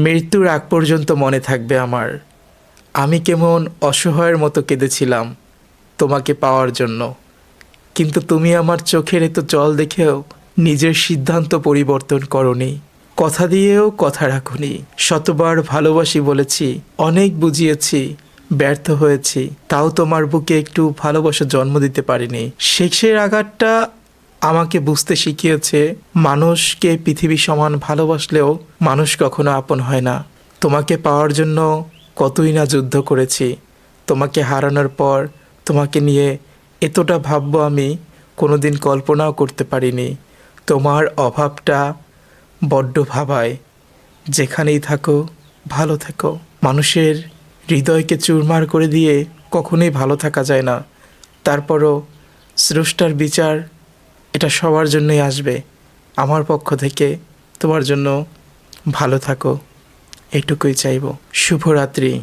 মৃত্যুর আগ পর্যন্ত মনে থাকবে আমার, আমি কেমন অসহায়ের মতো কেঁদেছিলাম তোমাকে পাওয়ার জন্য। কিন্তু তুমি আমার চোখের এত জল দেখেও নিজের সিদ্ধান্ত পরিবর্তন করনি, কথা দিয়েও কথা রাখনি। শতবার ভালোবাসি বলেছি, অনেক বুঝিয়েছি, ব্যর্থ হয়েছি, তাও তোমার বুকে একটু ভালোবাসা জন্ম দিতে পারিনি। শেষের আঘাতটা আমাকে বুঝতে শিখিয়েছে, মানুষকে পৃথিবী সমান ভালোবাসলেও মানুষ কখনো আপন হয় না। তোমাকে পাওয়ার জন্য কতই না যুদ্ধ করেছি, তোমাকে হারানোর পর তোমাকে নিয়ে এতটা ভাববো আমি কোনোদিন কল্পনাও করতে পারিনি। তোমার অভাবটা বড্ড ভাবায়। যেখানেই থাকো ভালো থেকো। মানুষের হৃদয়কে চুরমার করে দিয়ে কখনোই ভালো থাকা যায় না। তারপরও স্রষ্টার বিচার এটা সবার জন্যই আসবে। আমার পক্ষ থেকে তোমার জন্য ভালো থাকো, এটুকুই চাইব। শুভরাত্রি।